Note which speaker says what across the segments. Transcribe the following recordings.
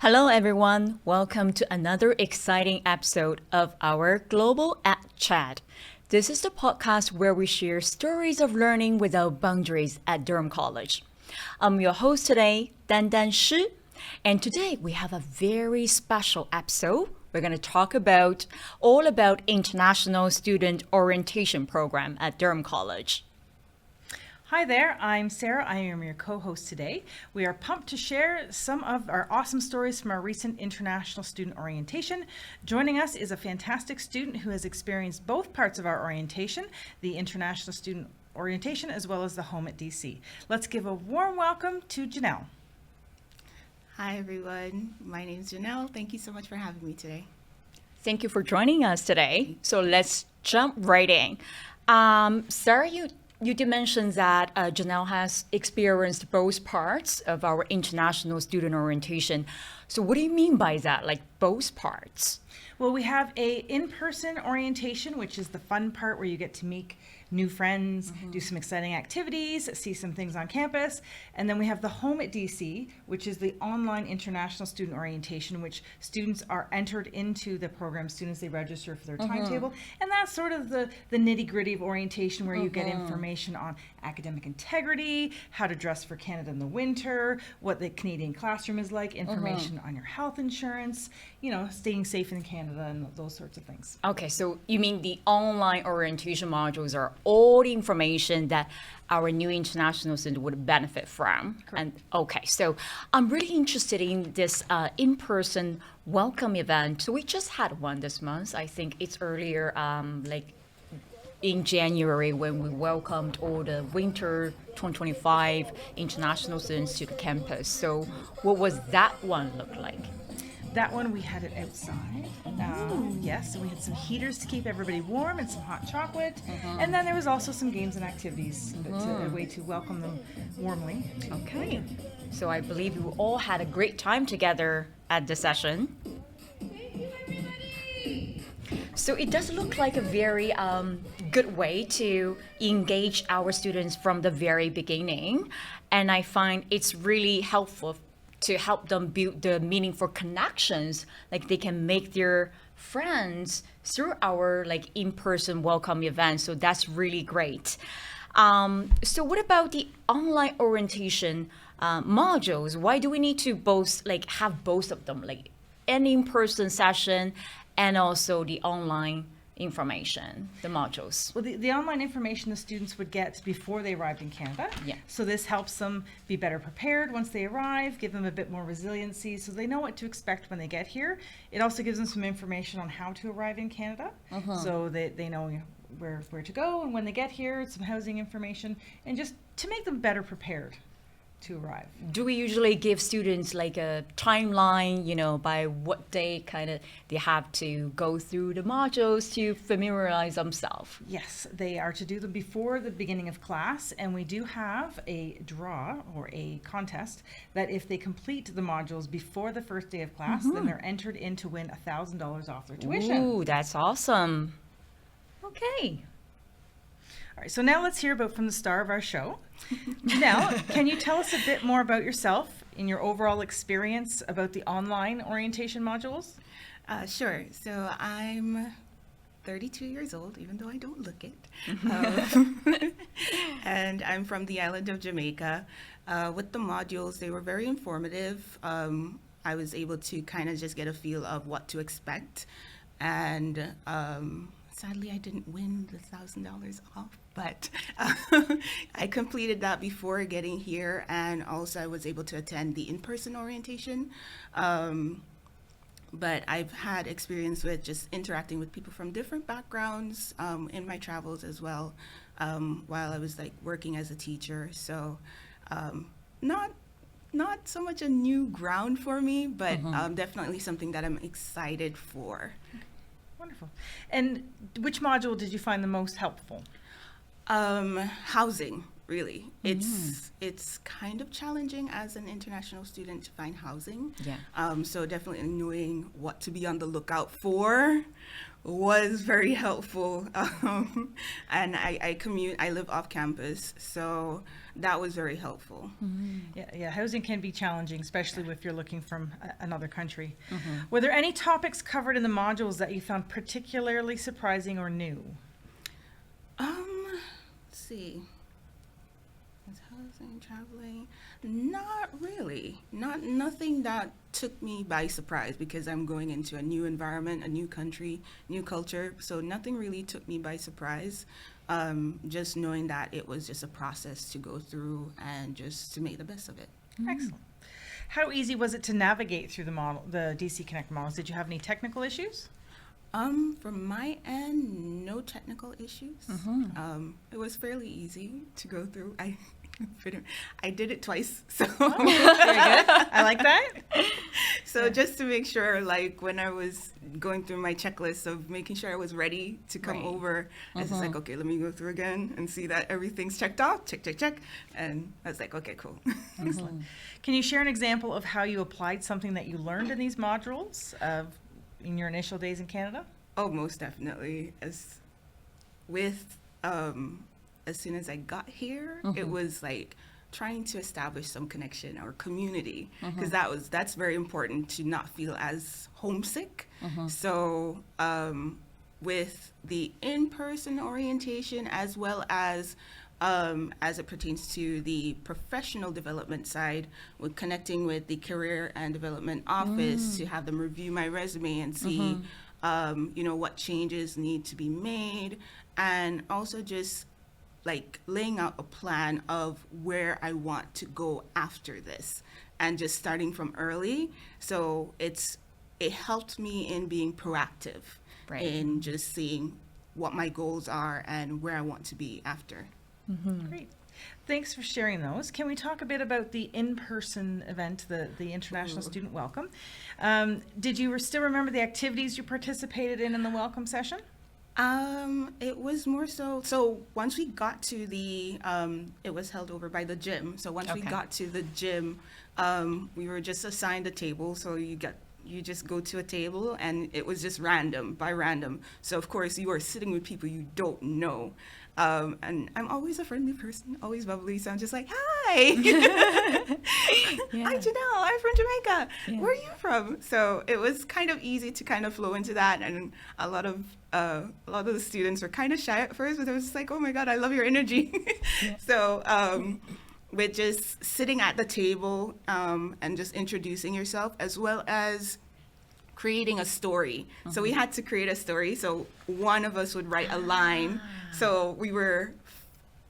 Speaker 1: Hello, everyone. Welcome to another exciting episode of our Global at Chat. This is the podcast where we share stories of learning without boundaries at Durham College. I'm your host today, Dandan, and today we have a very special episode. We're going to talk all about International Student Orientation Program at Durham College.
Speaker 2: Hi there, I'm Sarah. I am your co-host today. We are pumped to share some of our awesome stories from our recent International Student Orientation. Joining us is a fantastic student who has experienced both parts of our orientation, the International Student Orientation as well as the home at DC. Let's give a warm welcome to Jannel.
Speaker 3: Hi everyone, my name is Jannel. Thank you so much for having me today.
Speaker 1: Thank you for joining us today. So let's jump right in. Sarah, you did mention that Jannel has experienced both parts of our International Student Orientation. So what do you mean by that, like both parts?
Speaker 2: Well, we have a in-person orientation, which is the fun part where you get to meet new friends, do some exciting activities, see some things on campus. And then we have the home at DC, which is the online International Student Orientation, which students are entered into the program as soon as they register for their timetable. And that's sort of the nitty-gritty of orientation where you get information on academic integrity, how to dress for Canada in the winter, what the Canadian classroom is like, information on your health insurance, staying safe in Canada and those sorts of things.
Speaker 1: Okay, so you mean the online orientation modules are all the information that our new international student would benefit from.
Speaker 2: Correct.
Speaker 1: And okay, so I'm really interested in this in-person welcome event. So we just had one this month. I think it's earlier, like in January, when we welcomed all the winter 2025 international students to the campus. So what was that one look like?
Speaker 2: That one, we had it outside. Yes, and we had some heaters to keep everybody warm and some hot chocolate. And then there was also some games and activities, a way to welcome them warmly.
Speaker 1: Okay, so I believe you all had a great time together at the session. So it does look like a very good way to engage our students from the very beginning. And I find it's really helpful to help them build the meaningful connections, like they can make their friends through our like in-person welcome event. So that's really great. So what about the online orientation modules? Why do we need to have both of them, like an in-person session and also the online information, the modules?
Speaker 2: Well, the online information the students would get before they arrived in Canada.
Speaker 1: Yeah.
Speaker 2: So this helps them be better prepared once they arrive, give them a bit more resiliency so they know what to expect when they get here. It also gives them some information on how to arrive in Canada so that they know where to go and when they get here, some housing information, and just to make them better prepared to arrive.
Speaker 1: Do we usually give students like a timeline, by what day they have to go through the modules to familiarize themselves?
Speaker 2: Yes, they are to do them before the beginning of class, and we do have a draw or a contest that if they complete the modules before the first day of class, then they're entered in to win $1,000 off their tuition.
Speaker 1: Ooh, that's awesome. Okay.
Speaker 2: All right, so now let's hear from the star of our show. Now, can you tell us a bit more about yourself and your overall experience about the online orientation modules?
Speaker 3: Sure. So I'm 32 years old, even though I don't look it. And I'm from the island of Jamaica. With the modules, they were very informative. I was able to kind of just get a feel of what to expect. And sadly, I didn't win the $1,000 off, but I completed that before getting here, and also I was able to attend the in-person orientation. But I've had experience with just interacting with people from different backgrounds in my travels as well, while I was working as a teacher. So not so much a new ground for me, but definitely something that I'm excited for.
Speaker 2: Wonderful. And which module did you find the most helpful?
Speaker 3: Housing. really. It's kind of challenging as an international student to find housing.
Speaker 1: Yeah.
Speaker 3: So definitely knowing what to be on the lookout for was very helpful. And I live off campus, so that was very helpful.
Speaker 2: Yeah, housing can be challenging, especially if you're looking from another country. Were there any topics covered in the modules that you found particularly surprising or new?
Speaker 3: Let's see. Is housing, traveling? Not really. Nothing that took me by surprise, because I'm going into a new environment, a new country, new culture. So nothing really took me by surprise. Just knowing that it was just a process to go through and just to make the best of it.
Speaker 2: Excellent. How easy was it to navigate through the DC Connect models? Did you have any technical issues?
Speaker 3: From my end, no technical issues. It was fairly easy to go through. I did it twice, so
Speaker 2: Very good. I like that.
Speaker 3: So just to make sure, like when I was going through my checklist of making sure I was ready to come over, I was just like, okay, let me go through again and see that everything's checked off, check. And I was like, okay, cool.
Speaker 2: Excellent. Can you share an example of how you applied something that you learned in these modules in your initial days in Canada?
Speaker 3: Oh, most definitely. As soon as I got here, it was like trying to establish some connection or community, because that's very important to not feel as homesick. So with the in-person orientation, as well as it pertains to the professional development side, with connecting with the career and development office to have them review my resume and see what changes need to be made, and also just like laying out a plan of where I want to go after this, and just starting from early. So it helped me in being proactive, in just seeing what my goals are and where I want to be after.
Speaker 2: Great. Thanks for sharing those. Can we talk a bit about the in-person event, the International Student Welcome? Did you still remember the activities you participated in the welcome session?
Speaker 3: It was more so once we got to it was held over by the gym. So once we got to the gym, we were just assigned a table. So you just go to a table, and it was just random. So of course you are sitting with people you don't know. And I'm always a friendly person, always bubbly. So I'm just like, hi, I'm Jannel, I'm from Jamaica. Where are you from? So it was kind of easy to kind of flow into that. And a lot of the students were kind of shy at first, but they was just like, oh my God, I love your energy. So with just sitting at the table and just introducing yourself, as well as creating a story. So we had to create a story. So one of us would write a line. So we were,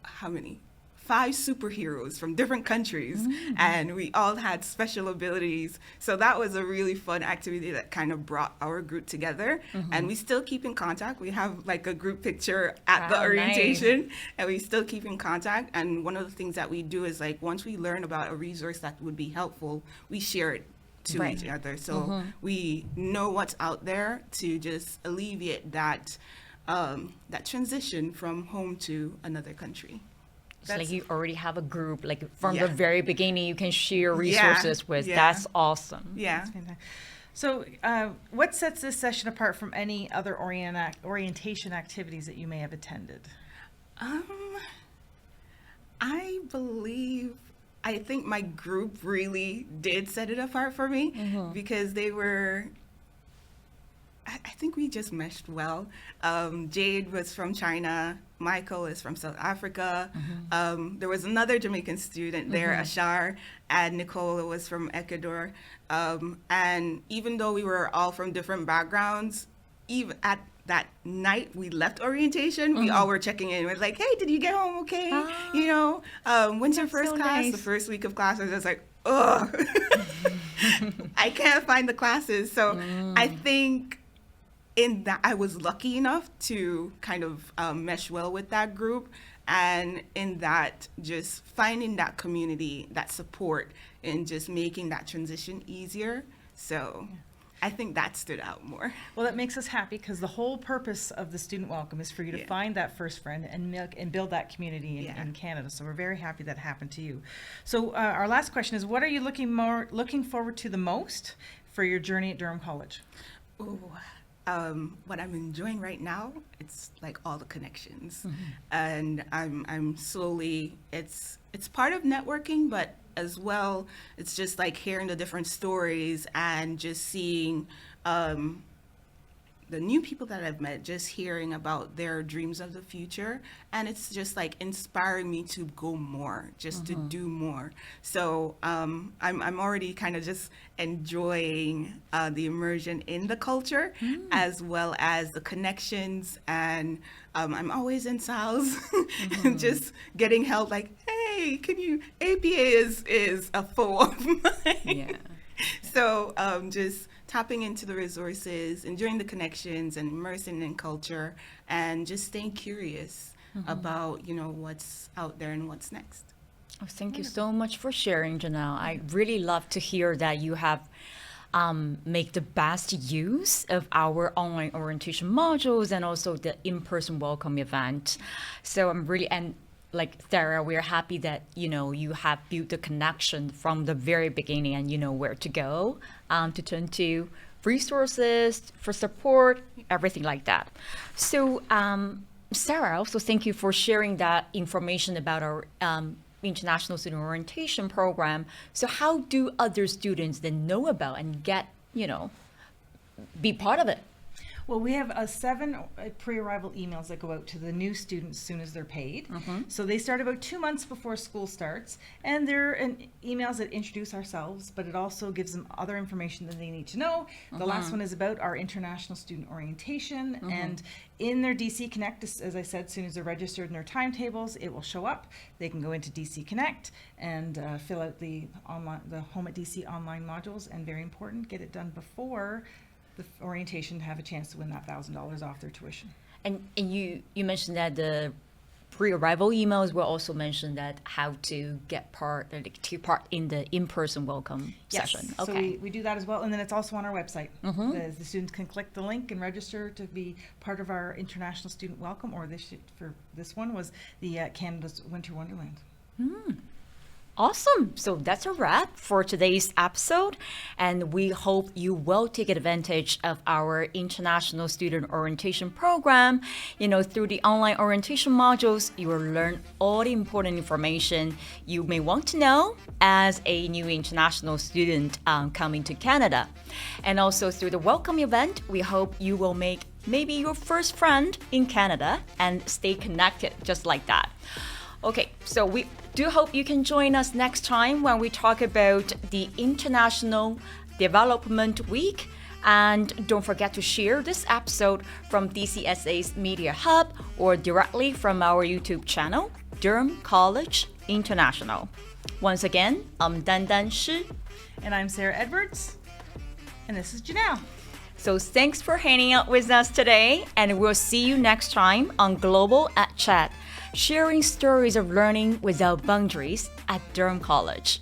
Speaker 3: how many? 5 superheroes from different countries, and we all had special abilities. So that was a really fun activity that kind of brought our group together. And we still keep in contact. We have like a group picture at the orientation, and we still keep in contact. And one of the things that we do is, like, once we learn about a resource that would be helpful, we share it to each other. So we know what's out there to just alleviate that transition from home to another country.
Speaker 1: It's like you already have a group, like from the very beginning, you can share resources with. That's awesome.
Speaker 2: Yeah. That's fantastic. So what sets this session apart from any other orientation activities that you may have attended?
Speaker 3: I think my group really did set it apart for me, because I think we just meshed well. Jade was from China. Michael is from South Africa. There was another Jamaican student there, Ashar, and Nicola was from Ecuador. And even though we were all from different backgrounds, even at that night we left orientation, we all were checking in. We're like, hey, did you get home okay? When's your first class? Nice. The first week of class, I was just like, ugh. I can't find the classes. So I think in that I was lucky enough to kind of mesh well with that group, and in that just finding that community, that support, and just making that transition easier. So I think that stood out more.
Speaker 2: Well, that makes us happy because the whole purpose of the student welcome is for you to find that first friend and build that community in Canada. So we're very happy that happened to you. So our last question is, what are you looking forward to the most for your journey at Durham College?
Speaker 3: Ooh, what I'm enjoying right now, it's like all the connections, and I'm slowly. It's part of networking, but as well, it's just like hearing the different stories and just seeing the new people that I've met, just hearing about their dreams of the future. And it's just like inspiring me to go more, just to do more. So I'm already kind of just enjoying the immersion in the culture, as well as the connections. And I'm always in sales, just getting help like, hey, can you, APA is a foe of mine.
Speaker 1: Yeah.
Speaker 3: So just tapping into the resources, enjoying the connections and immersing in culture, and just staying curious about, what's out there and what's next.
Speaker 1: Oh, thank you so much for sharing, Jannel. I really love to hear that you have make the best use of our online orientation modules and also the in-person welcome event. So I'm really, and like Sarah, we're happy that, you have built the connection from the very beginning and you know where to go to turn to resources for support, everything like that. So Sarah, also thank you for sharing that information about our International Student Orientation Program. So how do other students then know about and get, be part of it?
Speaker 2: Well, we have 7 pre-arrival emails that go out to the new students as soon as they're paid. So they start about 2 months before school starts, and they're emails that introduce ourselves, but it also gives them other information that they need to know. The last one is about our International Student Orientation, and in their DC Connect, as I said, as soon as they're registered in their timetables, it will show up. They can go into DC Connect and fill out the Home at DC online modules, and very important, get it done before the orientation to have a chance to win that $1,000 off their tuition.
Speaker 1: And you mentioned that the pre-arrival emails will also mention that how to take part in the in-person welcome session.
Speaker 2: So we do that as well, and then it's also on our website. The students can click the link and register to be part of our International Student Welcome, or for this one was the Canada's Winter Wonderland.
Speaker 1: Awesome. So that's a wrap for today's episode. And we hope you will take advantage of our International Student Orientation Program. Through the online orientation modules, you will learn all the important information you may want to know as a new international student coming to Canada. And also through the welcome event, we hope you will make maybe your first friend in Canada and stay connected just like that. Okay, so we do hope you can join us next time when we talk about the International Development Week. And don't forget to share this episode from DCSA's Media Hub or directly from our YouTube channel, Durham College International. Once again, I'm Dandan Shi.
Speaker 2: And I'm Sarah Edwards. And this is Jannel.
Speaker 1: So thanks for hanging out with us today, and we'll see you next time on Global at Chat, sharing stories of learning without boundaries at Durham College.